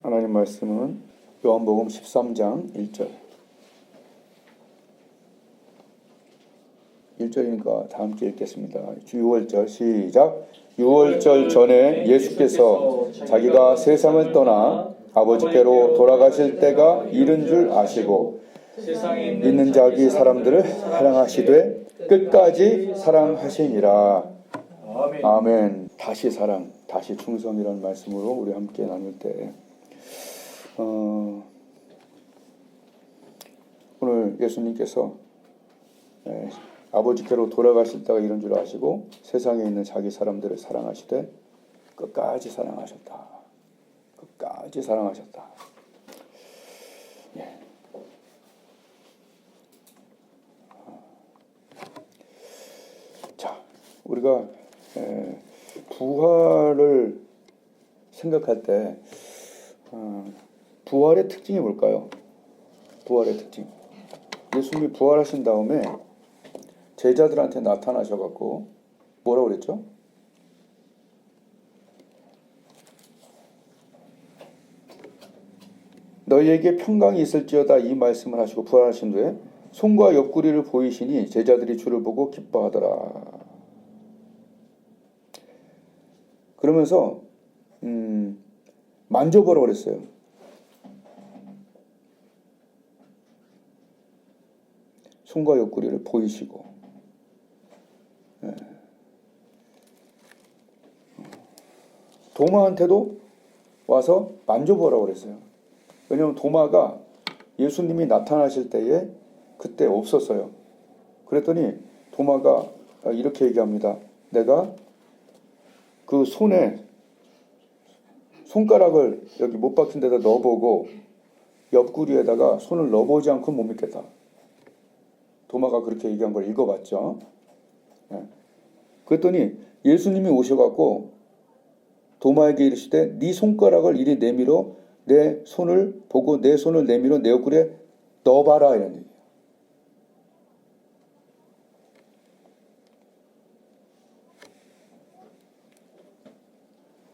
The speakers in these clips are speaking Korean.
하나님 말씀은 요한복음 13장 1절. 1절이니까 다 함께 읽겠습니다. 6월절 시작. 6월절 전에 예수께서 자기가 세상을 떠나 아버지께로 돌아가실 때가 이른 줄 아시고 있는 자기 사람들을 사랑하시되 끝까지 사랑하시니라. 아멘. 다시 사랑, 다시 충성이라는 말씀으로 우리 함께 나눌 때 오늘 예수님께서 아버지께로 돌아가실 때가 이런 줄 아시고 세상에 있는 자기 사람들을 사랑하시되 끝까지 사랑하셨다. 끝까지 사랑하셨다. 예. 자, 우리가 부활을 생각할 때 부활의 특징이 뭘까요? 부활의 특징. 예수님이 부활하신 다음에 제자들한테 나타나셔갖고 뭐라고 그랬죠? 너희에게 평강이 있을지어다 이 말씀을 하시고 부활하신 후에 손과 옆구리를 보이시니 제자들이 주를 보고 기뻐하더라. 그러면서 만져보라고 그랬어요. 손과 옆구리를 보이시고 도마한테도 와서 만져보라고 그랬어요. 왜냐하면 도마가 예수님이 나타나실 때에 그때 없었어요. 그랬더니 도마가 이렇게 얘기합니다. 내가 그 손에 손가락을 여기 못 박힌 데다 넣어보고 옆구리에다가 손을 넣어보지 않고 못 믿겠다. 도마가 그렇게 얘기한 걸 읽어봤죠. 그랬더니 예수님이 오셔갖고 도마에게 이르시되 네 손가락을 이리 내밀어 내 손을 보고 내 손을 내밀어 내 옆구리에 넣어봐라 이런 얘기예요.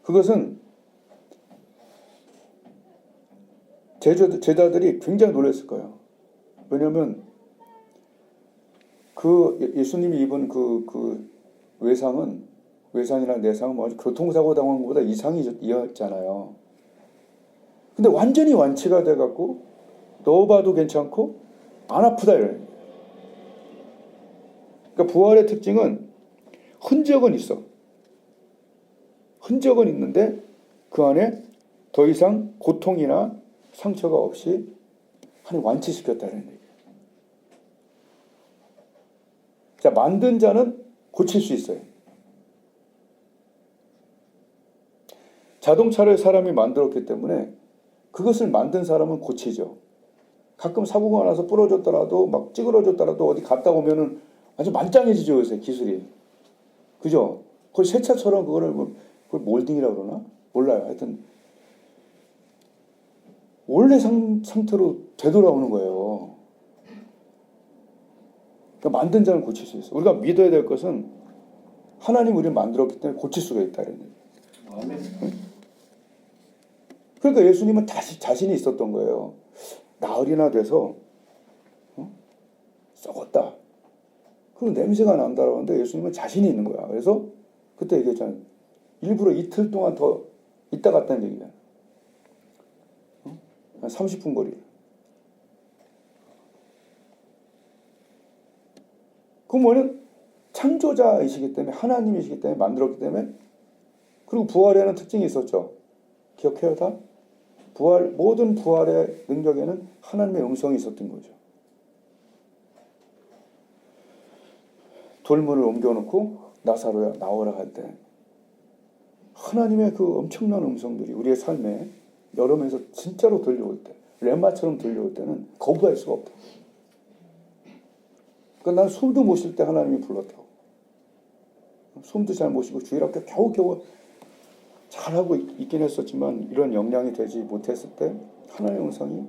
그것은 제자들이 굉장히 놀랐을 거예요. 왜냐하면 그 예수님이 입은 그 외상이나 내상은 뭐 교통사고 당한 것보다 이상이었잖아요. 근데 완전히 완치가 돼갖고 넣어봐도 괜찮고 안 아프다 이래요. 그러니까 부활의 특징은 흔적은 있어. 흔적은 있는데 그 안에 더 이상 고통이나 상처가 없이 완치시켰다는 얘기예요. 자, 만든 자는 고칠 수 있어요. 자동차를 사람이 만들었기 때문에 그것을 만든 사람은 고치죠. 가끔 사고가 나서 부러졌더라도 막 찌그러졌더라도 어디 갔다 오면은 아주 만장해지죠, 요새 기술이. 그죠? 거의 새 차처럼 그걸 몰딩이라고 그러나? 몰라요. 하여튼 원래 상태로 되돌아오는 거예요. 그러니까 만든 자는 고칠 수 있어요. 우리가 믿어야 될 것은 하나님 우리를 만들었기 때문에 고칠 수가 있다는 얘기예요. 아멘. 그러니까 예수님은 다시 자신이 있었던 거예요. 나흘이나 돼서 썩었다. 그럼 냄새가 난다라고 하는데 예수님은 자신이 있는 거야. 그래서 그때 얘기했잖아요. 일부러 이틀 동안 더 있다 갔다는 얘기잖아요. 한 30분 거리. 그 뭐는 창조자이시기 때문에 하나님이시기 때문에 만들었기 때문에 그리고 부활에는 특징이 있었죠. 기억해요 다? 모든 부활의 능력에는 하나님의 음성이 있었던 거죠. 돌문을 옮겨놓고 나사로야 나오라 할 때 하나님의 그 엄청난 음성들이 우리의 삶에 여러 면에서 진짜로 들려올 때 렘마처럼 들려올 때는 거부할 수가 없다. 그러니까 난 숨도 못 쉴 때 하나님이 불렀다고. 숨도 잘 못 쉬고 주일학교 겨우겨우 잘하고 있긴 했었지만 이런 역량이 되지 못했을 때 하나님의 음성이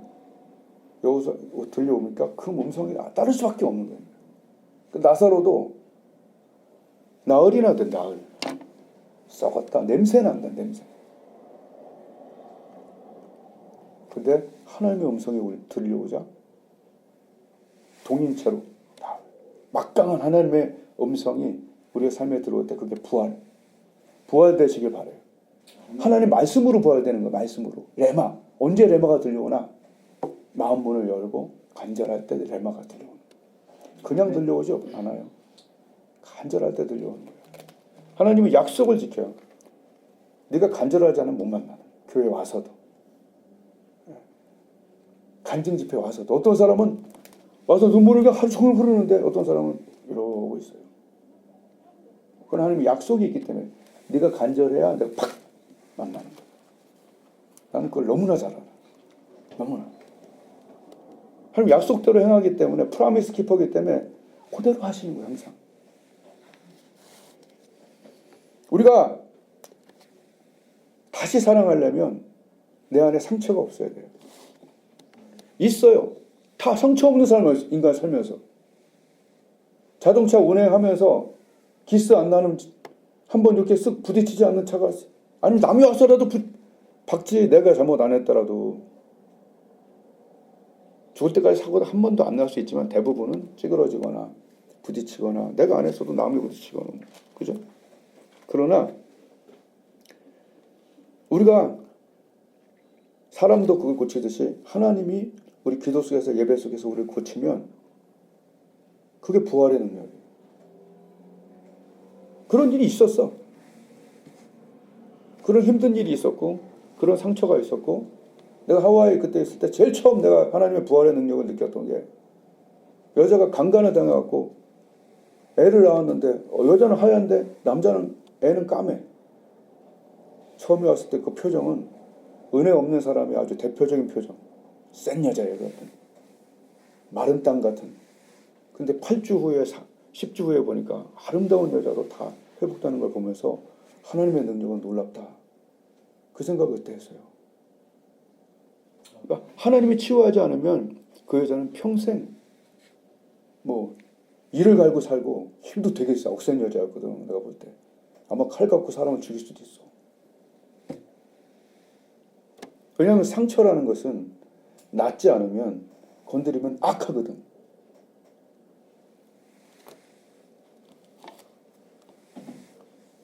여기서 들려오니까 그 음성이 따를 수밖에 없는 거예요. 나사로도 나흘이나 된 나흘 썩었다. 냄새 난다. 냄새. 근데 하나님의 음성이 들려오자 동인체로 다 막강한 하나님의 음성이 우리의 삶에 들어올 때 그게 부활되시길 바라요. 하나님 말씀으로 부활되는 거예요. 말씀으로. 레마. 언제 레마가 들려오나? 마음 문을 열고 간절할 때 레마가 들려오는 거예요. 그냥 들려오지 않아요. 간절할 때 들려오는 거예요. 하나님은 약속을 지켜요. 네가 간절하지 않으면 못 만나. 교회 와서도. 간증 집회 와서도. 어떤 사람은 와서 눈물을 하루 종일 흐르는데 어떤 사람은 이러고 있어요. 그건 하나님의 약속이 있기 때문에 네가 간절해야 내가 팍 만나는 거야. 나는 그걸 너무나 잘 알아. 너무나. 하나님 약속대로 행하기 때문에 프라미스 키퍼기 때문에 그대로 하시는 거예요. 항상. 우리가 다시 사랑하려면 내 안에 상처가 없어야 돼요. 있어요. 다 상처 없는 사람 인간 살면서. 자동차 운행하면서 기스 안 나는 한번 이렇게 쓱 부딪히지 않는 차가 아니면 남이 와서라도 박지 내가 잘못 안 했더라도 죽을 때까지 사고가 한 번도 안 날 수 있지만 대부분은 찌그러지거나 부딪히거나 내가 안 했어도 남이 부딪히거나 그죠? 그러나 우리가 사람도 그걸 고치듯이 하나님이 우리 기도 속에서 예배 속에서 우리를 고치면 그게 부활의 능력이에요. 그런 일이 있었어. 그런 힘든 일이 있었고 그런 상처가 있었고 내가 하와이 그때 있을 때 제일 처음 내가 하나님의 부활의 능력을 느꼈던 게 여자가 강간을 당해갖고 애를 낳았는데 여자는 하얀데 남자는 애는 까매. 처음에 왔을 때 그 표정은 은혜 없는 사람이 아주 대표적인 표정. 센 여자예요. 마른 땅 같은. 근데 8주 후에 10주 후에 보니까 아름다운 여자로 다 회복되는 걸 보면서 하나님의 능력은 놀랍다. 그 생각을 그때 했어요. 그러니까 하나님이 치유하지 않으면 그 여자는 평생 이를 갈고 살고 힘도 되게 있어. 억센 여자였거든. 내가 볼 때. 아마 칼 갖고 사람을 죽일 수도 있어. 왜냐하면 상처라는 것은 낫지 않으면 건드리면 악하거든.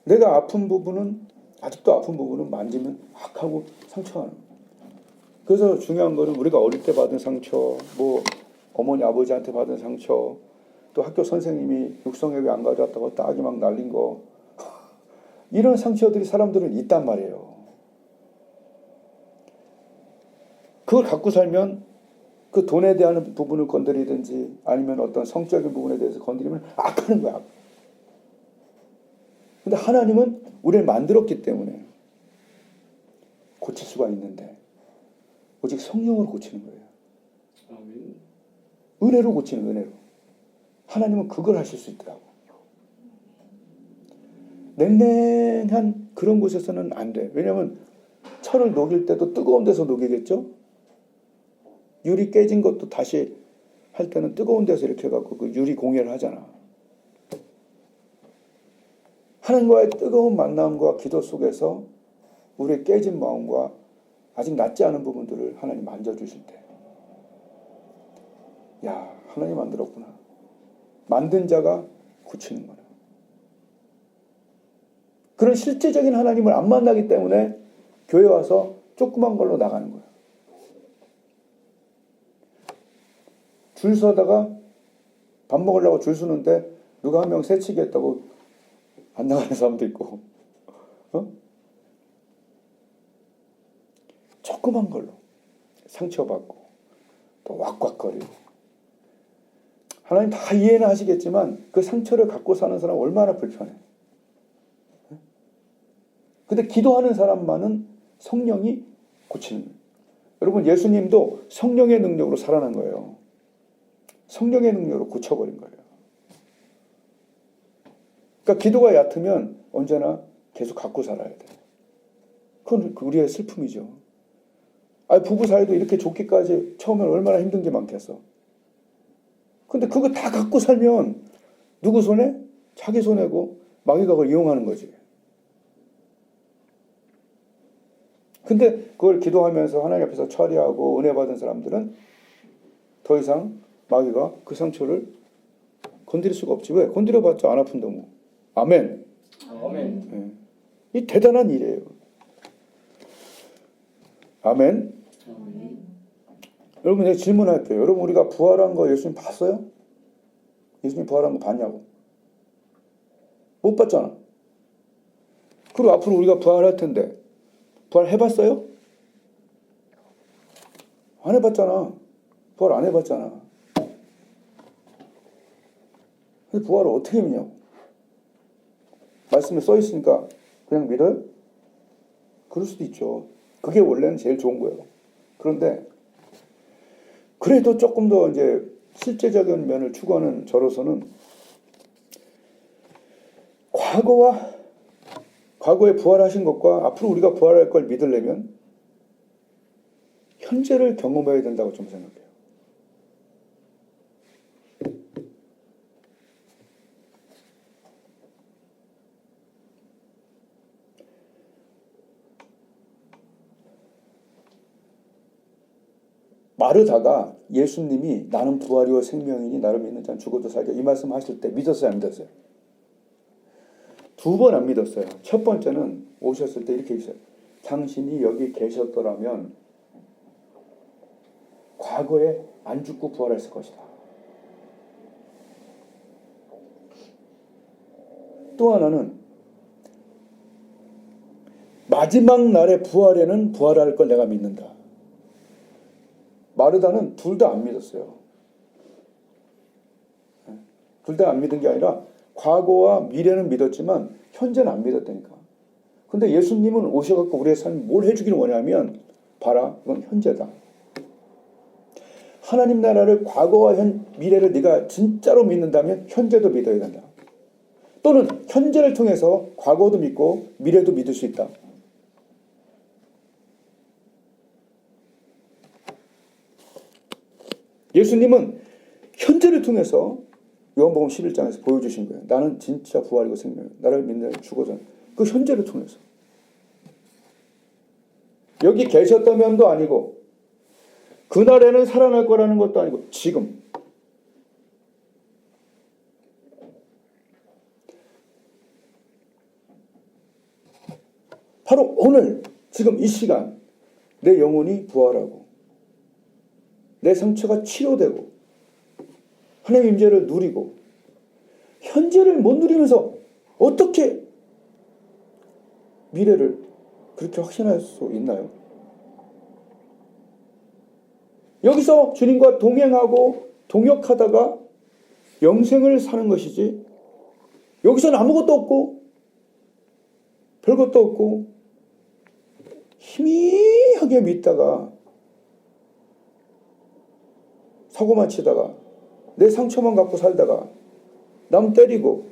내가 아픈 부분은 아직도 아픈 부분은 만지면 악하고 상처하는 거예요. 그래서 중요한 거는 우리가 어릴 때 받은 상처, 어머니 아버지한테 받은 상처, 또 학교 선생님이 육성회비 안 가져왔다고 따기 막 날린 거 이런 상처들이 사람들은 있단 말이에요. 그걸 갖고 살면 그 돈에 대한 부분을 건드리든지 아니면 어떤 성적인 부분에 대해서 건드리면 악하는 거야. 근데 하나님은 우리를 만들었기 때문에 고칠 수가 있는데 오직 성령으로 고치는 거예요. 아멘. 은혜로 고치는 은혜로. 하나님은 그걸 하실 수 있더라고. 냉랭한 그런 곳에서는 안 돼. 왜냐하면 철을 녹일 때도 뜨거운 데서 녹이겠죠? 유리 깨진 것도 다시 할 때는 뜨거운 데서 이렇게 해갖고 그 유리 공예를 하잖아. 하나님과의 뜨거운 만남과 기도 속에서 우리의 깨진 마음과 아직 낫지 않은 부분들을 하나님 만져주실 때, 야, 하나님 만들었구나. 만든 자가 고치는 거야. 그런 실제적인 하나님을 안 만나기 때문에 교회 와서 조그만 걸로 나가는 거야. 줄 서다가 밥 먹으려고 줄 서는데 누가 한 명 새치겠다고 안 나가는 사람도 있고, 조그만 걸로 상처받고 또 왁왁거리고. 하나님 다 이해는 하시겠지만 그 상처를 갖고 사는 사람 얼마나 불편해. 근데 기도하는 사람만은 성령이 고치는 거예요. 여러분, 예수님도 성령의 능력으로 살아난 거예요. 성령의 능력으로 고쳐버린 거예요. 그러니까 기도가 얕으면 언제나 계속 갖고 살아야 돼. 그건 우리의 슬픔이죠. 부부 사이도 이렇게 좋기까지 처음엔 얼마나 힘든 게 많겠어. 근데 그거 다 갖고 살면 누구 손에? 자기 손해고 마귀가 그걸 이용하는 거지. 근데 그걸 기도하면서 하나님 앞에서 처리하고 은혜 받은 사람들은 더 이상 마귀가 그 상처를 건드릴 수가 없지. 왜? 건드려봤자 안 아픈데 뭐. 아멘. 아멘. 예. 이 대단한 일이에요. 아멘. 여러분, 내가 질문할게요. 여러분, 우리가 부활한 거 예수님 봤어요? 예수님 부활한 거 봤냐고? 못 봤잖아. 그리고 앞으로 우리가 부활할 텐데 부활해봤어요? 안 해봤잖아. 부활 안 해봤잖아. 근데 부활을 어떻게 믿냐고? 말씀에 써 있으니까 그냥 믿어요? 그럴 수도 있죠. 그게 원래는 제일 좋은 거예요. 그런데 그래도 조금 더 이제 실제적인 면을 추구하는 저로서는 과거에 부활하신 것과 앞으로 우리가 부활할 걸 믿으려면 현재를 경험해야 된다고 좀 생각해요. 마르다가 예수님이 나는 부활이요 생명이니 나를 믿는 자는 죽어도 살게 이 말씀 하실 때 믿었어요, 안 믿었어요? 두 번 안 믿었어요. 첫 번째는 오셨을 때 이렇게 있어요. 당신이 여기 계셨더라면 과거에 안 죽고 부활했을 것이다. 또 하나는 마지막 날의 부활에는 부활할 걸 내가 믿는다. 마르다는 둘 다 안 믿었어요. 둘 다 안 믿은 게 아니라 과거와 미래는 믿었지만 현재는 안 믿었다니까. 근데 예수님은 오셔갖고 우리의 삶에 뭘 해주기를 원하면 봐라, 이건 현재다. 하나님 나라를 과거와 미래를 네가 진짜로 믿는다면 현재도 믿어야 된다. 또는 현재를 통해서 과거도 믿고 미래도 믿을 수 있다. 예수님은 현재를 통해서 요한복음 11장에서 보여주신 거예요. 나는 진짜 부활이고 생명이야. 나를 믿는 죽어서 그 현재를 통해서. 여기 계셨다면도 아니고 그날에는 살아날 거라는 것도 아니고 지금. 바로 오늘 지금 이 시간 내 영혼이 부활하고 내 상처가 치료되고 하나님의 임재를 누리고 현재를 못 누리면서 어떻게 미래를 그렇게 확신할 수 있나요? 여기서 주님과 동행하고 동역하다가 영생을 사는 것이지 여기서는 아무것도 없고 별것도 없고 희미하게 믿다가 사고만 치다가 내 상처만 갖고 살다가 남 때리고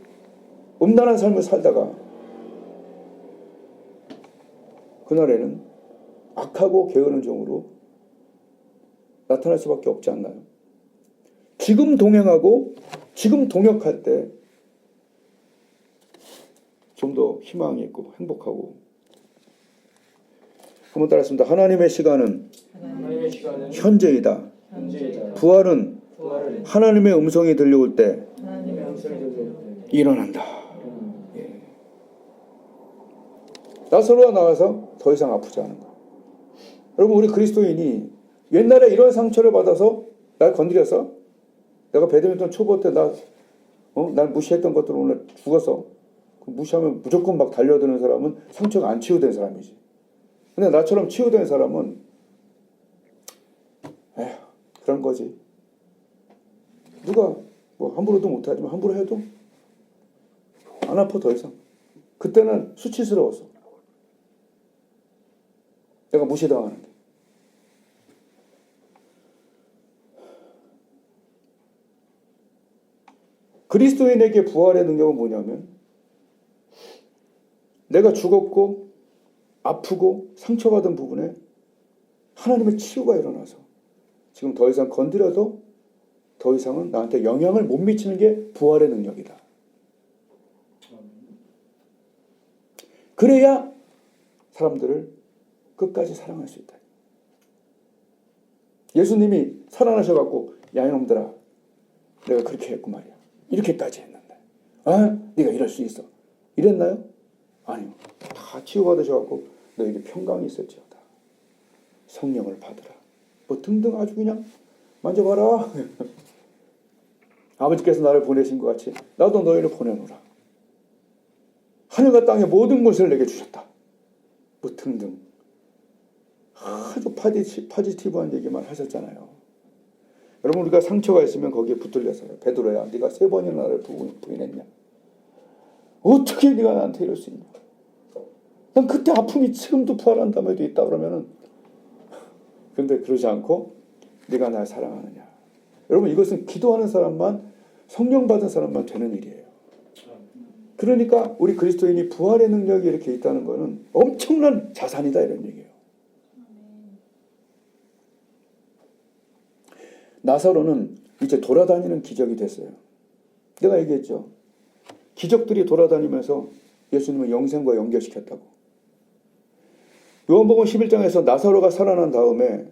음란한 삶을 살다가 그날에는 악하고 게으른 종으로 나타날 수밖에 없지 않나요? 지금 동행하고 지금 동역할 때 좀 더 희망이 있고 행복하고. 한번 따라했습니다. 하나님의 시간은 현재이다. 부활은 하나님의 음성이 들려올 때 일어난다. 예. 나사로가 나와서 더 이상 아프지 않은 거. 여러분, 우리 그리스도인이 옛날에 이런 상처를 받아서 날 건드려서 내가 배드민턴 초보 때 날 무시했던 것들 오늘 죽어서 무시하면 무조건 막 달려드는 사람은 상처가 안 치유된 사람이지. 근데 나처럼 치유된 사람은 에휴, 그런 거지. 누가 뭐 함부로도 못하지만 함부로 해도 안 아파 더 이상. 그때는 수치스러웠어. 내가 무시당하는데. 그리스도인에게 부활의 능력은 뭐냐면 내가 죽었고 아프고 상처받은 부분에 하나님의 치유가 일어나서 지금 더 이상 건드려도 더 이상은 나한테 영향을 못 미치는 게 부활의 능력이다. 그래야 사람들을 끝까지 사랑할 수 있다. 예수님이 살아나셔갖고 야 이놈들아 내가 그렇게 했고 말이야. 이렇게까지 했는데 네가 이럴 수 있어. 이랬나요? 아니요. 다 치유받으셔갖고 너에게 평강이 있을지어다. 성령을 받으라. 뭐 등등 아주 그냥 만져봐라. 아버지께서 나를 보내신 것 같이 나도 너희를 보내노라. 하늘과 땅의 모든 것을 내게 주셨다. 뭐 등등 아주 파지티브한 얘기만 하셨잖아요. 여러분 우리가 상처가 있으면 거기에 붙들려서요. 베드로야 네가 3번이나 나를 부인했냐. 어떻게 네가 나한테 이럴 수 있냐. 난 그때 아픔이 지금도 부활한 다음에도 있다 그러면은 근데 그러지 않고 네가 날 사랑하느냐. 여러분 이것은 기도하는 사람만 성령 받은 사람만 되는 일이에요. 그러니까 우리 그리스도인이 부활의 능력이 이렇게 있다는 것은 엄청난 자산이다 이런 얘기예요. 나사로는 이제 돌아다니는 기적이 됐어요. 내가 얘기했죠. 기적들이 돌아다니면서 예수님을 영생과 연결시켰다고. 요한복음 11장에서 나사로가 살아난 다음에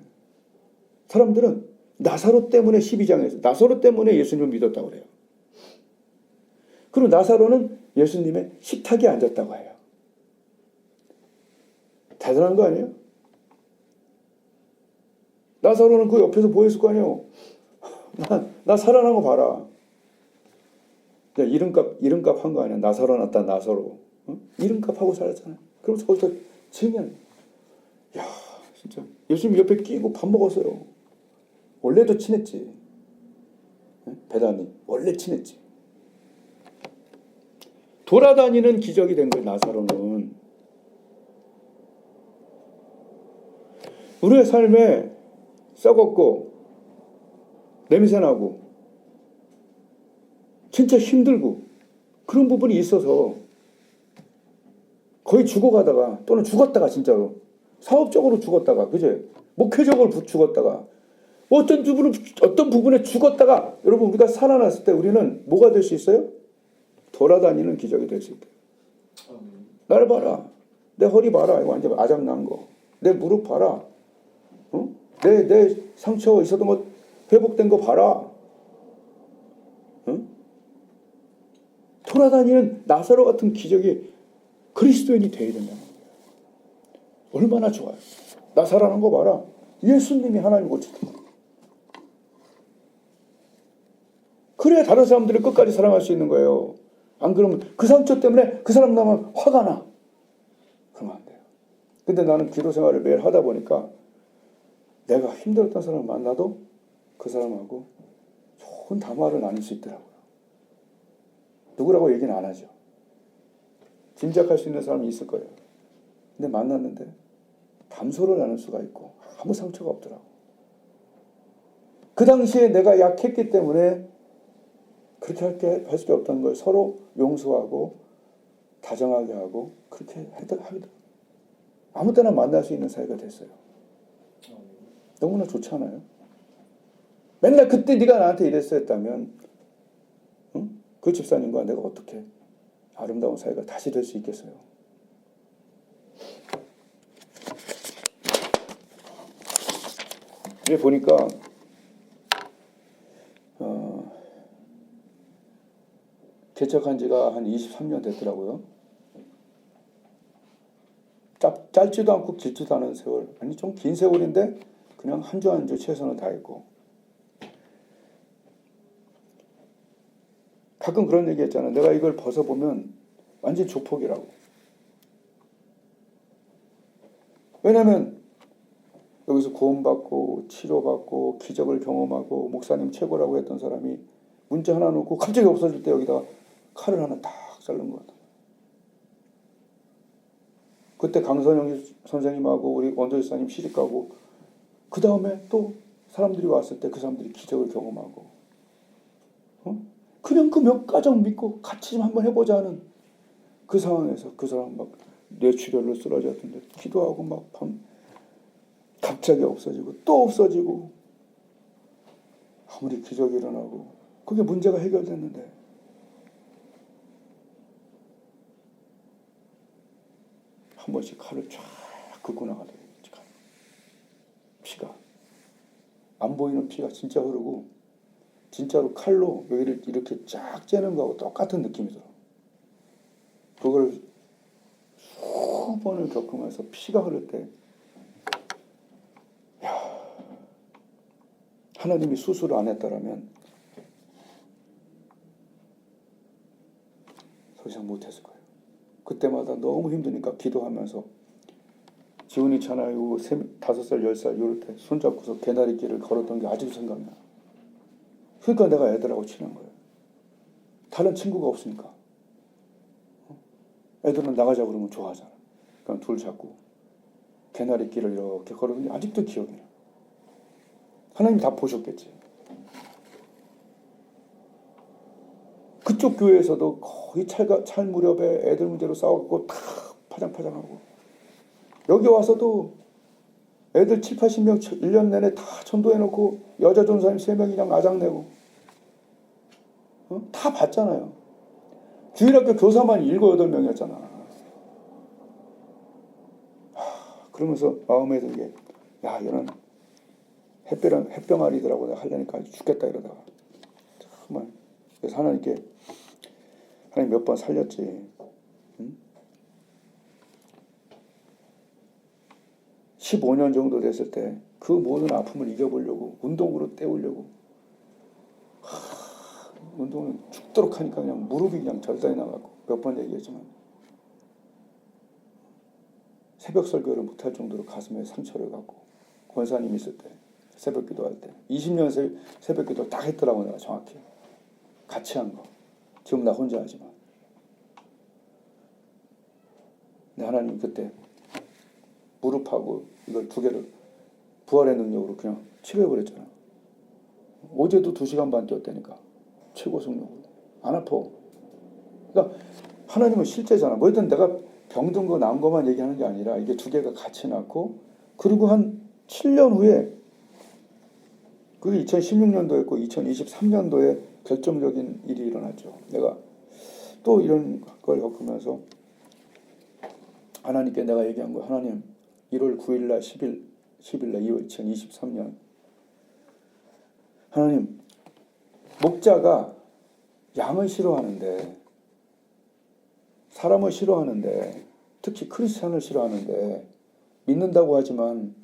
사람들은 나사로 때문에 12장에서 나사로 때문에 예수님을 믿었다고 그래요. 그리고 나사로는 예수님의 식탁에 앉았다고 해요. 대단한 거 아니에요? 나사로는 그 옆에서 보였을 거 아니에요. 나 살아난 거 봐라. 이름값 한 거 아니야. 나사로 났다 나사로. 응? 이름값 하고 살았잖아요. 그러면서 거기서 증언. 야 진짜 예수님 옆에 끼고 밥 먹었어요. 원래도 친했지. 베다니 원래 친했지. 돌아다니는 기적이 된 거예요. 나사로는. 우리의 삶에 썩었고 냄새나고 진짜 힘들고 그런 부분이 있어서 거의 죽어가다가 또는 죽었다가 진짜로 사업적으로 죽었다가 그제 목회적으로 죽었다가 어떤 부분에 죽었다가 여러분 우리가 살아났을 때 우리는 뭐가 될 수 있어요? 돌아다니는 기적이 될 수 있대요. 나를 봐라. 내 허리 봐라. 이거 완전 아작난 거. 내 무릎 봐라. 어? 내 상처 있었던 거 회복된 거 봐라. 어? 돌아다니는 나사로 같은 기적이 그리스도인이 되어야 된다는 거예요. 얼마나 좋아요. 나 살아난 거 봐라. 예수님이 하나님 고치셨다. 그래야 다른 사람들을 끝까지 사랑할 수 있는 거예요. 안 그러면 그 상처 때문에 그 사람 나면 화가 나. 그러면 안 돼요. 근데 나는 기도 생활을 매일 하다 보니까 내가 힘들었던 사람을 만나도 그 사람하고 좋은 담화를 나눌 수 있더라고요. 누구라고 얘기는 안 하죠. 짐작할 수 있는 사람이 있을 거예요. 근데 만났는데 담소를 나눌 수가 있고 아무 상처가 없더라고. 그 당시에 내가 약했기 때문에 그렇게 할 수밖에 없다는 걸 서로 용서하고 다정하게 하고 그렇게 하기도 아무 때나 만날 수 있는 사이가 됐어요. 너무나 좋지 않아요? 맨날 그때 네가 나한테 이랬어 했다면 응? 그 집사님과 내가 어떻게 아름다운 사이가 다시 될 수 있겠어요? 이제 보니까 개척한 지가 한 23년 됐더라고요. 짧지도 않고 길지도 않은 세월. 아니 좀 긴 세월인데 그냥 한 주 한 주 최선을 다했고. 가끔 그런 얘기 했잖아. 내가 이걸 벗어보면 완전 조폭이라고. 왜냐면 여기서 구원받고 치료받고 기적을 경험하고 목사님 최고라고 했던 사람이 문자 하나 놓고 갑자기 없어질 때 여기다가 칼을 하나 딱 자른 것 같아요. 그때 강선영 선생님하고 우리 원도지사님 시집가고 그 다음에 또 사람들이 왔을 때 그 사람들이 기적을 경험하고 그냥 그 몇 가정 믿고 같이 좀 한번 해보자 하는 그 상황에서 그 사람 막 뇌출혈로 쓰러졌던데 기도하고 막 갑자기 없어지고 또 없어지고 아무리 기적이 일어나고 그게 문제가 해결됐는데 한 번씩 칼을 쫙 긋고 나가더라고요. 피가. 안 보이는 피가 진짜 흐르고 진짜로 칼로 여기를 이렇게 쫙 째는 거하고 똑같은 느낌이 들어. 그걸 수십 번을 겪으면서 피가 흐를 때 하나님이 수술을 안 했다라면 더 이상 못했을 거예요. 그때마다 너무 힘드니까 기도하면서 지훈이 차나요 5살, 10살 이럴 때 손잡고서 개나리길을 걸었던 게 아직도 생각나. 그러니까 내가 애들하고 친한 거예요. 다른 친구가 없으니까. 애들은 나가자 그러면 좋아하잖아. 그럼 둘 잡고 개나리길을 이렇게 걸었던 게 아직도 기억이 나. 하나님 다 보셨겠지. 그쪽 교회에서도 거의 찰 무렵에 애들 문제로 싸웠고 다 파장파장하고 여기 와서도 애들 7, 80명 1년 내내 다 전도해놓고 여자 전사님 3명이랑 아장내고 다 봤잖아요. 주일학교 교사만 7, 8명이었잖아. 그러면서 마음에 들게 야 이런 햇병아리들하고 내가 하려니까 죽겠다 이러다가 정말 그래서 하나님 몇 번 살렸지. 응? 15년 정도 됐을 때 그 모든 아픔을 이겨보려고 운동으로 때우려고 운동을 죽도록 하니까 그냥 무릎이 그냥 절단이 나가고 몇 번 얘기했지만 새벽 설교를 못할 정도로 가슴에 상처를 갖고 권사님 있을 때 새벽 기도할 때 20년 새벽 기도 딱 했더라고. 내가 정확히 같이 한 거. 지금 나 혼자 하지만 근데 하나님 그때 무릎하고 이걸 두 개를 부활의 능력으로 그냥 치료해버렸잖아. 어제도 2시간 반 뛰었다니까. 최고 속력으로. 안 아파. 그러니까 하나님은 실제잖아. 뭐든 내가 병든 거 나은 것만 얘기하는 게 아니라 이게 두 개가 같이 났고 그리고 한 7년 후에 그게 2016년도였고 2023년도에 결정적인 일이 일어났죠. 내가 또 이런 걸 겪으면서 하나님께 내가 얘기한 거야. 하나님 1월 9일날 10일날 2023년 하나님 목자가 양을 싫어하는데 사람을 싫어하는데 특히 크리스찬을 싫어하는데 믿는다고 하지만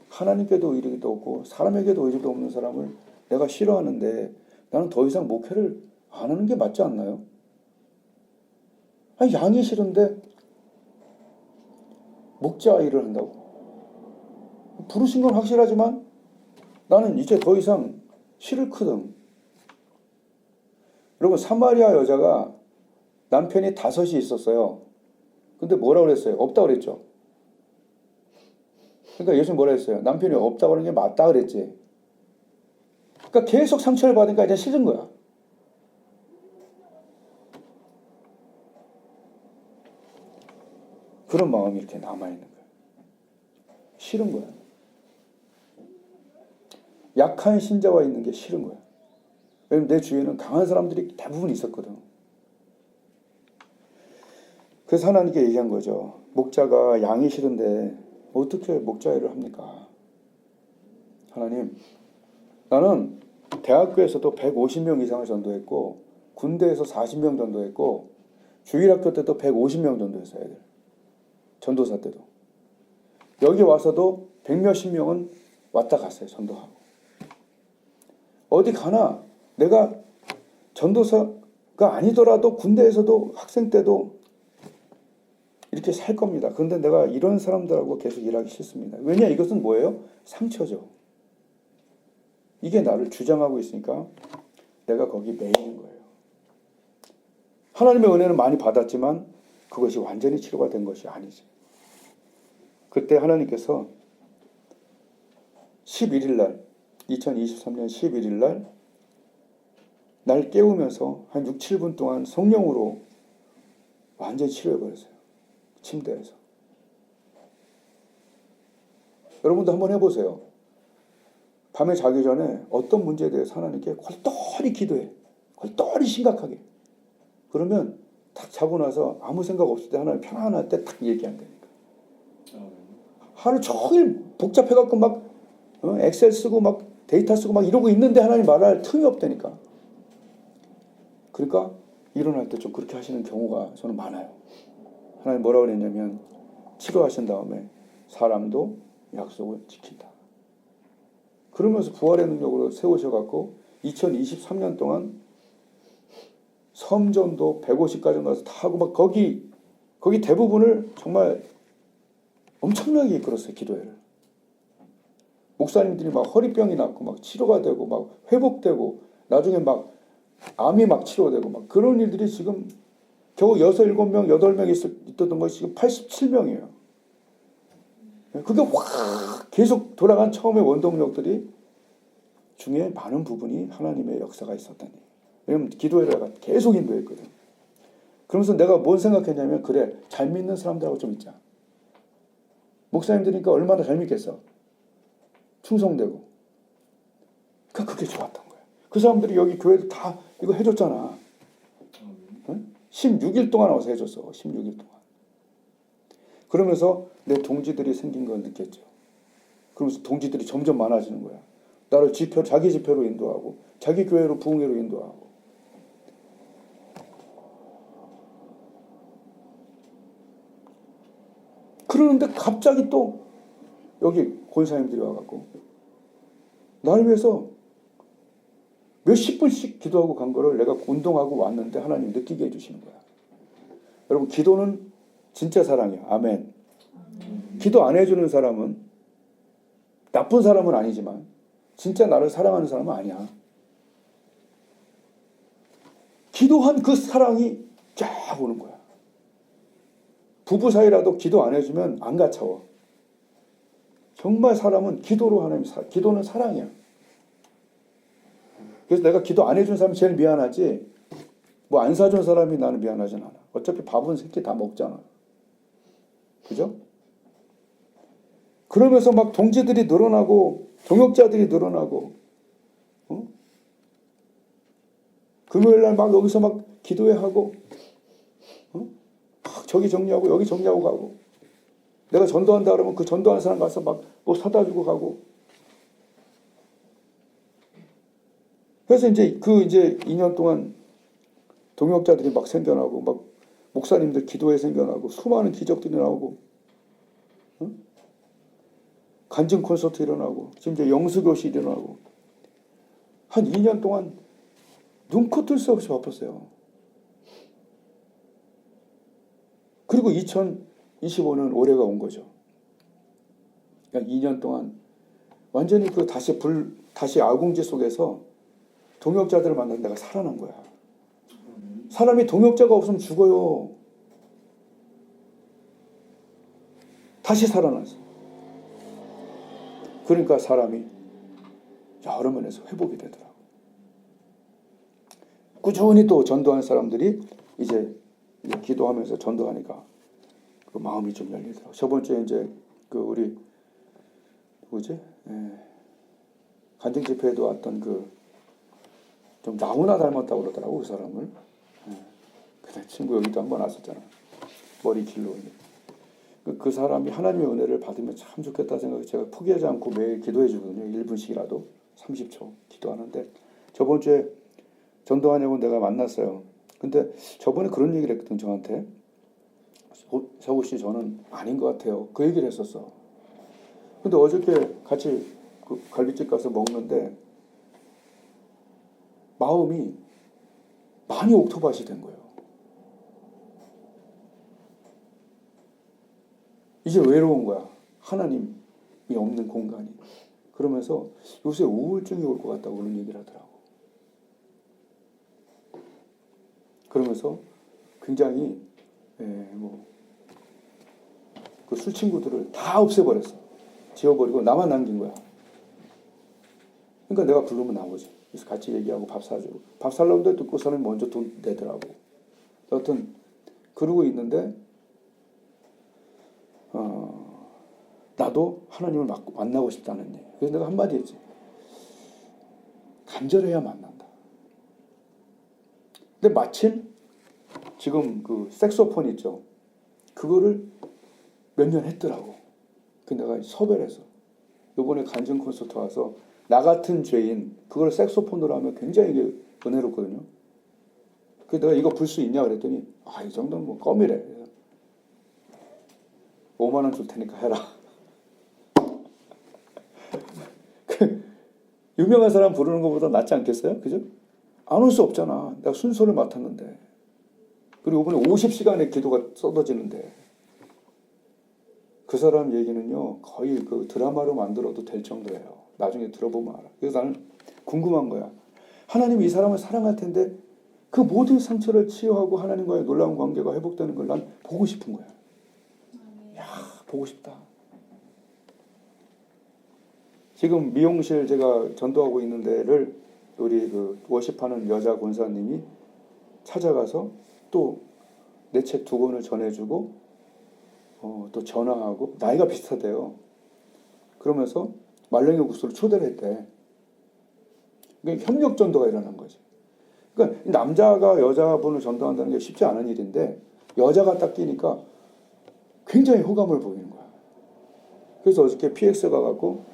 하나님께도 의리도 없고 사람에게도 의리도 없는 사람을 내가 싫어하는데 나는 더 이상 목회를 안 하는 게 맞지 않나요? 아니, 양이 싫은데 목자 일을 한다고? 부르신 건 확실하지만 나는 이제 더 이상 싫거든. 여러분 사마리아 여자가 남편이 5이 있었어요. 근데 뭐라 그랬어요? 없다 그랬죠. 그러니까 예수님 뭐라 했어요? 남편이 없다고 하는 게 맞다 그랬지. 그러니까 계속 상처를 받으니까 이제 싫은 거야. 그런 마음이 이렇게 남아있는 거야. 싫은 거야. 약한 신자와 있는 게 싫은 거야. 왜냐면 내 주위에는 강한 사람들이 대부분 있었거든. 그래서 하나님께 얘기한 거죠. 목자가 양이 싫은데 어떻게 목자 일을 합니까? 하나님, 나는 대학교에서도 150명 이상을 전도했고 군대에서 40명 전도했고 주일학교 때도 150명 전도했어요. 애들. 전도사 때도. 여기 와서도 100몇십 명은 왔다 갔어요. 전도하고. 어디 가나 내가 전도사가 아니더라도 군대에서도 학생 때도 이렇게 살 겁니다. 그런데 내가 이런 사람들하고 계속 일하기 싫습니다. 왜냐? 이것은 뭐예요? 상처죠. 이게 나를 주장하고 있으니까 내가 거기 매이는 거예요. 하나님의 은혜는 많이 받았지만 그것이 완전히 치료가 된 것이 아니지. 그때 하나님께서 11일 날 2023년 11일 날 깨우면서 한 6, 7분 동안 성령으로 완전히 치료해버렸어요. 침대에서. 여러분도 한번 해보세요. 밤에 자기 전에 어떤 문제에 대해서 하나님께 골똘히 기도해. 골똘히 심각하게. 그러면 딱 자고 나서 아무 생각 없을 때 하나님 편안할 때 딱 얘기한다니까. 하루 종일 복잡해갖고 막 엑셀 쓰고 막 데이터 쓰고 막 이러고 있는데 하나님 말할 틈이 없다니까. 그러니까 일어날 때 좀 그렇게 하시는 경우가 저는 많아요. 하나님 뭐라고 그랬냐면 치료하신 다음에 사람도 약속을 지킨다. 그러면서 부활의 능력으로 세우셔갖고 2023년 동안 섬전도 150가정 가서 다 하고 막 거기 대부분을 정말 엄청나게 이끌었어요. 기도회를. 목사님들이 막 허리병이 낫고 막 치료가 되고 막 회복되고 나중에 막 암이 막 치료되고 막 그런 일들이 지금 겨우 6, 7명, 8명 있었던 것이 지금 87명이에요. 그게 확 계속 돌아간 처음의 원동력들이 중에 많은 부분이 하나님의 역사가 있었다니. 왜냐면 기도회를 계속 인도했거든. 그러면서 내가 뭔 생각했냐면 그래 잘 믿는 사람들하고 좀 있자. 목사님들이니까 얼마나 잘 믿겠어. 충성되고. 그러니까 그게 좋았던 거야. 그 사람들이 여기 교회도 다 이거 해줬잖아. 응? 16일 동안 와서 해줬어. 16일 동안. 그러면서 내 동지들이 생긴 걸 느꼈죠. 그러면서 동지들이 점점 많아지는 거야. 나를 자기 집회로 인도하고 자기 교회로 부흥회로 인도하고. 그러는데 갑자기 또 여기 권사님들이 와갖고 나를 위해서 몇십 분씩 기도하고 간 거를 내가 운동하고 왔는데 하나님 느끼게 해주시는 거야. 여러분 기도는 진짜 사랑이야. 아멘. 기도 안 해주는 사람은 나쁜 사람은 아니지만 진짜 나를 사랑하는 사람은 아니야. 기도한 그 사랑이 쫙 오는 거야. 부부 사이라도 기도 안 해주면 안 가차워. 정말 사람은 기도로 기도는 사랑이야. 그래서 내가 기도 안 해준 사람이 제일 미안하지 뭐 안 사준 사람이 나는 미안하진 않아. 어차피 밥은 새끼 다 먹잖아. 그죠? 그러면서 막 동지들이 늘어나고 동역자들이 늘어나고 금요일날 막 여기서 막 기도회 하고 막 저기 정리하고 여기 정리하고 가고 내가 전도한다 그러면 그 전도하는 사람 가서 막 뭐 사다 주고 가고 그래서 이제 2년 동안 동역자들이 막 생겨나고 막 목사님들 기도회 생겨나고 수많은 기적들이 나오고 간증 콘서트 일어나고 지금 이제 영수교실 일어나고 한 2년 동안 눈코 뜰 새 없이 바빴어요. 그리고 2025년 올해가 온 거죠. 그러니까 2년 동안 완전히 다시 아궁지 속에서 동역자들을 만난 내가 살아난 거야. 사람이 동역자가 없으면 죽어요. 다시 살아났어. 그러니까 사람이 여러 면에서 회복이 되더라고. 꾸준히 또 전도하는 사람들이 이제 기도하면서 전도하니까 그 마음이 좀 열리더라고. 저번 주에 이제 우리 누구지? 간증 집회에도 왔던 좀 나훈아 닮았다고 그러더라고 그 사람을. 그 친구 여기도 한번 왔었잖아. 머리 길로. 그 사람이 하나님의 은혜를 받으면 참 좋겠다 생각해 제가 포기하지 않고 매일 기도해 주거든요. 1분씩이라도 30초 기도하는데 저번 주에 전도하냐고 내가 만났어요. 근데 저번에 그런 얘기를 했거든 저한테. 서구 씨 저는 아닌 것 같아요. 그 얘기를 했었어. 근데 어저께 같이 그 갈비집 가서 먹는데 마음이 많이 옥토밭이 된 거예요. 이제 외로운 거야. 하나님이 없는 공간이. 그러면서 요새 우울증이 올 것 같다고 그런 얘기를 하더라고. 그러면서 굉장히 그 술 친구들을 다 없애버렸어. 지워버리고 나만 남긴 거야. 그러니까 내가 부르면 나오지. 그래서 같이 얘기하고 밥 사주고. 밥 살려는데 또 그 사람이 먼저 돈 내더라고. 여튼 그러고 있는데 나도 하나님을 만나고 싶다는 얘기. 그래서 내가 한마디 했지. 간절해야 만난다. 근데 마침 지금 그 색소폰 있죠. 그거를 몇 년 했더라고. 그 내가 섭외를 해서 요번에 간증 콘서트 와서 나 같은 죄인 그걸 색소폰으로 하면 굉장히 이게 은혜롭거든요. 그래서 내가 이거 불 수 있냐 그랬더니 이 정도는 뭐 껌이래. 5만 원 줄 테니까 해라. 유명한 사람 부르는 것보다 낫지 않겠어요? 그죠? 안 올 수 없잖아. 내가 순서를 맡았는데. 그리고 이번에 50시간의 기도가 쏟아지는데 그 사람 얘기는요 거의 그 드라마로 만들어도 될 정도예요. 나중에 들어보면 알아. 그래서 나는 궁금한 거야. 하나님이 이 사람을 사랑할 텐데 그 모든 상처를 치유하고 하나님과의 놀라운 관계가 회복되는 걸 난 보고 싶은 거야. 야, 보고 싶다. 지금 미용실 제가 전도하고 있는 데를 우리 그 워십하는 여자 권사님이 찾아가서 또 내 책 2권을 전해주고 또 전화하고 나이가 비슷하대요. 그러면서 말랭이 국수를 초대를 했대. 그러니까 협력 전도가 일어난 거지. 그러니까 남자가 여자분을 전도한다는 게 쉽지 않은 일인데 여자가 딱 끼니까 굉장히 호감을 보이는 거야. 그래서 어저께 PX 가갖고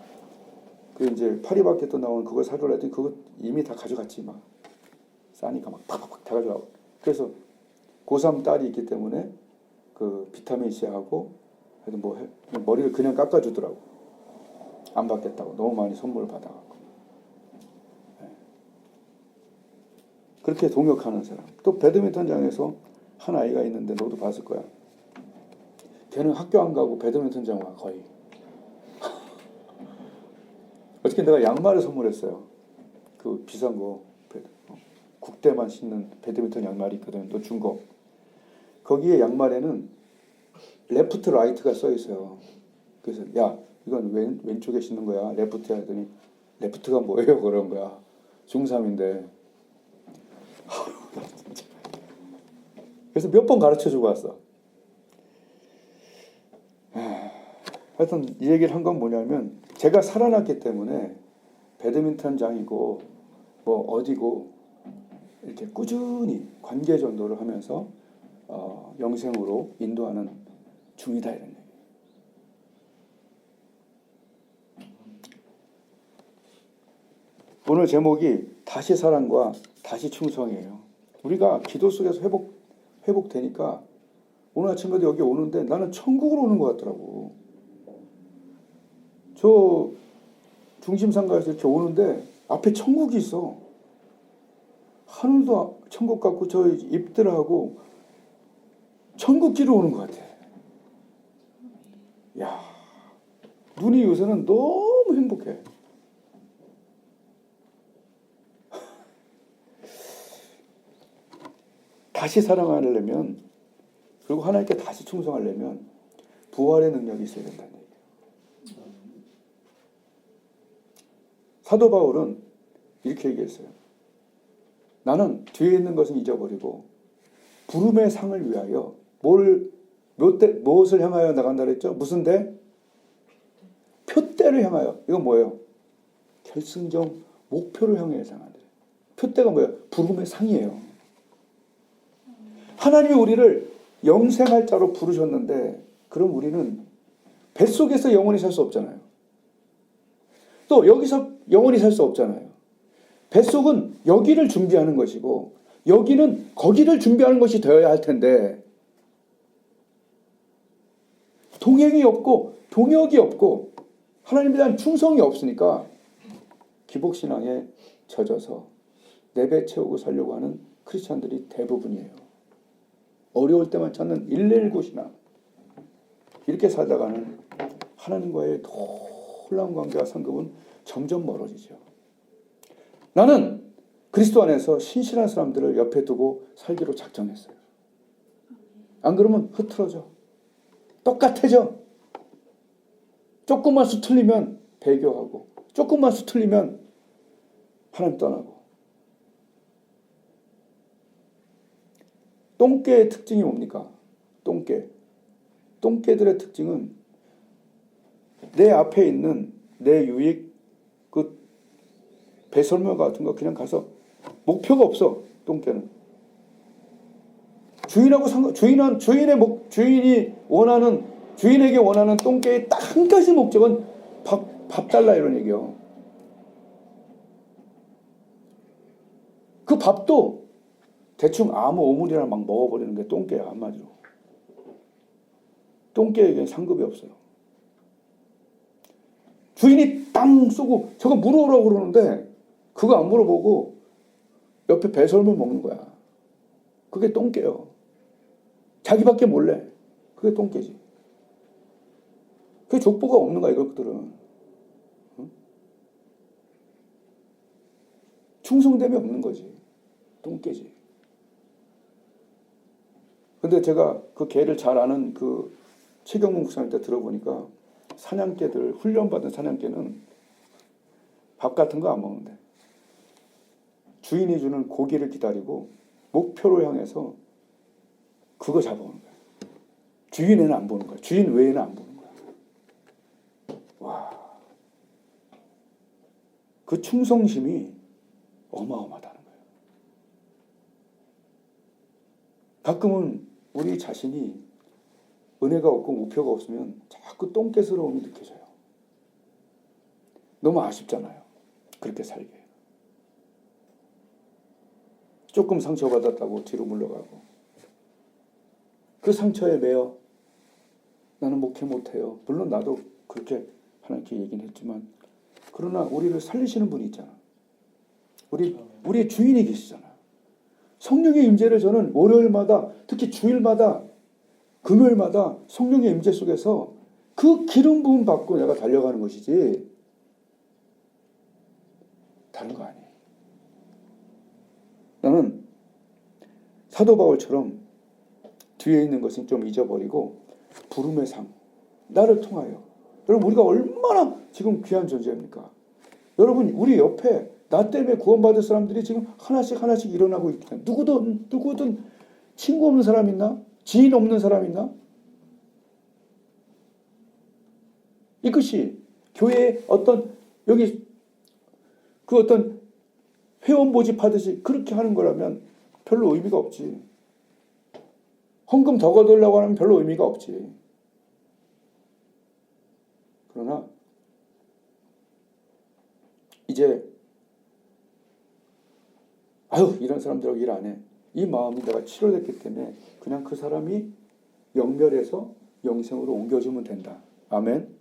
그 이제 파리바게뜨 나온 그걸 사려고 했더니 그거 이미 다 가져갔지 막. 싸니까 막 팍팍 다 가져가고. 그래서 고3 딸이 있기 때문에 그 비타민 C하고 하여튼 뭐 머리를 그냥 깎아주더라고. 안 받겠다고. 너무 많이 선물을 받아갖고. 네. 그렇게 동역하는 사람. 또 배드민턴장에서 한 아이가 있는데 너도 봤을 거야. 걔는 학교 안 가고 배드민턴장 와 거의. 어저께 내가 양말을 선물했어요. 그 비싼 거. 국대만 신는 배드민턴 양말이 있거든. 너 준 거. 거기에 양말에는 레프트 라이트가 써 있어요. 그래서 야 이건 왼쪽에 신는 거야. 레프트야 하더니 레프트가 뭐예요? 그런 거야. 중3인데. 그래서 몇 번 가르쳐주고 왔어. 하여튼 이 얘기를 한 건 뭐냐면 제가 살아났기 때문에 배드민턴장이고 뭐 어디고 이렇게 꾸준히 관계 전도를 하면서 영생으로 인도하는 중이다 이런 얘기. 오늘 제목이 다시 사랑과 다시 충성이에요. 우리가 기도 속에서 회복되니까 오늘 아침에도 여기 오는데 나는 천국으로 오는 것 같더라고. 저 중심상가에서 이렇게 오는데 앞에 천국이 있어. 하늘도 천국 같고 저 잎들하고 천국길로 오는 것 같아. 야, 눈이 요새는 너무 행복해. 다시 사랑하려면 그리고 하나님께 다시 충성하려면 부활의 능력이 있어야 된다는 얘기예요. 사도 바울은 이렇게 얘기했어요. 나는 뒤에 있는 것은 잊어버리고 부름의 상을 위하여 무엇을 향하여 나간다 그랬죠? 무슨 대? 표대를 향하여. 이건 뭐예요? 결승점 목표를 향해 나간다. 표대가 뭐예요? 부름의 상이에요. 하나님이 우리를 영생할 자로 부르셨는데 그럼 우리는 뱃속에서 영원히 살 수 없잖아요. 또 여기서 영원히 살 수 없잖아요. 뱃속은 여기를 준비하는 것이고 여기는 거기를 준비하는 것이 되어야 할 텐데 동행이 없고 동역이 없고 하나님에 대한 충성이 없으니까 기복신앙에 젖어서 내배 채우고 살려고 하는 크리스찬들이 대부분이에요. 어려울 때만 찾는 119 신앙. 이렇게 살다가는 하나님과의 놀라운 관계와 상급은 점점 멀어지죠. 나는 그리스도 안에서 신실한 사람들을 옆에 두고 살기로 작정했어요. 안 그러면 흐트러져. 똑같아져. 조금만 수틀리면 배교하고 조금만 수틀리면 하나님 떠나고. 똥개의 특징이 뭡니까? 똥개들의 특징은 내 앞에 있는 내 유익, 그 배설물 같은 거 그냥 가서 목표가 없어. 똥개는 주인에게 원하는 똥개의 딱 한 가지 목적은 밥 밥 달라 이런 얘기요. 그 밥도 대충 아무 오물이나 막 먹어버리는 게 똥개야, 한마디로. 똥개에겐 상급이 없어요. 주인이 땅 쏘고 저거 물어오라고 그러는데 그거 안 물어보고 옆에 배설물 먹는 거야. 그게 똥개요. 자기밖에 몰래. 그게 똥개지. 그게 족보가 없는 거야, 이것들은. 응? 충성됨이 없는 거지. 똥개지. 근데 제가 그 개를 잘 아는 그 최경문 목사님 때 들어보니까 사냥개들, 훈련받은 사냥개는 밥 같은 거 안 먹는데 주인이 주는 고기를 기다리고 목표를 향해서 그거 잡아오는 거야. 주인에는 안 보는 거야. 주인 외에는 안 보는 거야. 와, 그 충성심이 어마어마하다는 거예요. 가끔은 우리 자신이 은혜가 없고 목표가 없으면 자꾸 똥개스러움이 느껴져요. 너무 아쉽잖아요. 그렇게 살게. 조금 상처받았다고 뒤로 물러가고 그 상처에 매여 나는 목회 못해요. 물론 나도 그렇게 하나님께 얘기는 했지만 그러나 우리를 살리시는 분이 있잖아. 우리의 주인이 계시잖아. 성령의 임재를 저는 월요일마다 특히 주일마다 금요일마다 성령의 임재 속에서 그 기름 부음 받고 내가 달려가는 것이지 다른 거 아니에요. 나는 사도 바울처럼 뒤에 있는 것은 좀 잊어버리고 부름의 상, 나를 통하여. 여러분 우리가 얼마나 지금 귀한 존재입니까? 여러분 우리 옆에 나 때문에 구원받을 사람들이 지금 하나씩 일어나고 있다. 누구든 친구 없는 사람 있나? 지인 없는 사람 있나? 이것이 교회에 어떤 여기 그 어떤 회원 모집하듯이 그렇게 하는 거라면 별로 의미가 없지. 헌금 더 거두려고 하면 별로 의미가 없지. 그러나 이제 이런 사람들하고 일 안 해. 이 마음이 내가 치료됐기 때문에 그냥 그 사람이 영멸에서 영생으로 옮겨주면 된다. 아멘.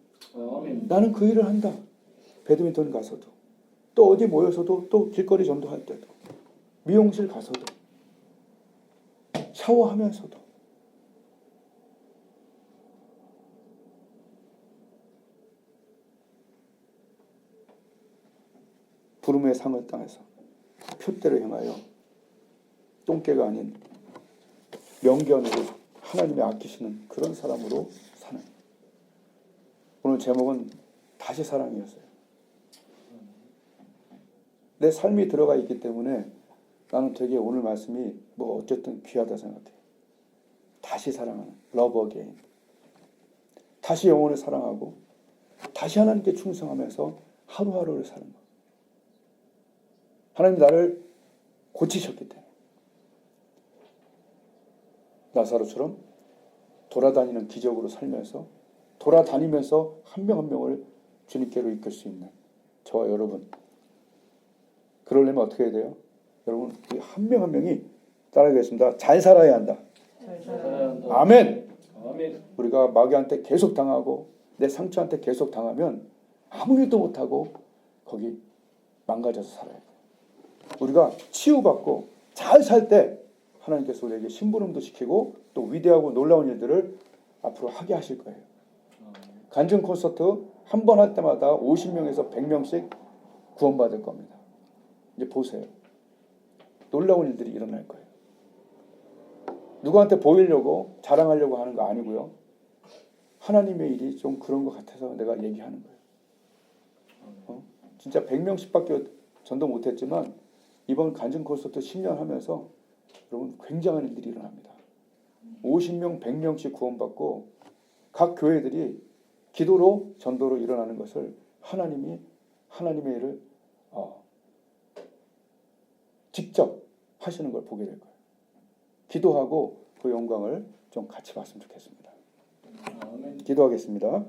나는 그 일을 한다. 배드민턴 가서도 또 어디 모여서도 또 길거리 전도할 때도 미용실 가서도 샤워하면서도 부름의 상을 땅에서 표대를 향하여 똥개가 아닌 명견으로 하나님이 아끼시는 그런 사람으로 사는. 오늘 제목은 다시 사랑이었어요. 내 삶이 들어가 있기 때문에 나는 되게 오늘 말씀이 뭐 어쨌든 귀하다 생각해. 다시 사랑하는 love again. 다시 영혼을 사랑하고 다시 하나님께 충성하면서 하루하루를 사는 것. 하나님 나를 고치셨기 때문에 나사로처럼 돌아다니는 기적으로 살면서 돌아다니면서 한 명 한 명을 주님께로 이끌 수 있는 저와 여러분. 그러려면 어떻게 해야 돼요? 여러분 한 명 한 명이 따라가겠습니다. 잘 살아야 한다. 아멘. 우리가 마귀한테 계속 당하고 내 상처한테 계속 당하면 아무 일도 못하고 거기 망가져서 살아야 돼요. 우리가 치유받고 잘 살 때 하나님께서 우리에게 심부름도 시키고 또 위대하고 놀라운 일들을 앞으로 하게 하실 거예요. 간증 콘서트 한 번 할 때마다 50명에서 100명씩 구원받을 겁니다. 이제 보세요. 놀라운 일들이 일어날 거예요. 누구한테 보이려고 자랑하려고 하는 거 아니고요. 하나님의 일이 좀 그런 것 같아서 내가 얘기하는 거예요. 진짜 100명씩밖에 전도 못했지만 이번 간증 콘서트 10년 하면서 여러분 굉장한 일들이 일어납니다. 50명, 100명씩 구원받고 각 교회들이 기도로 전도로 일어나는 것을 하나님이 하나님의 일을 직접 하시는 걸 보게 될 거예요. 기도하고 그 영광을 좀 같이 봤으면 좋겠습니다. 기도하겠습니다.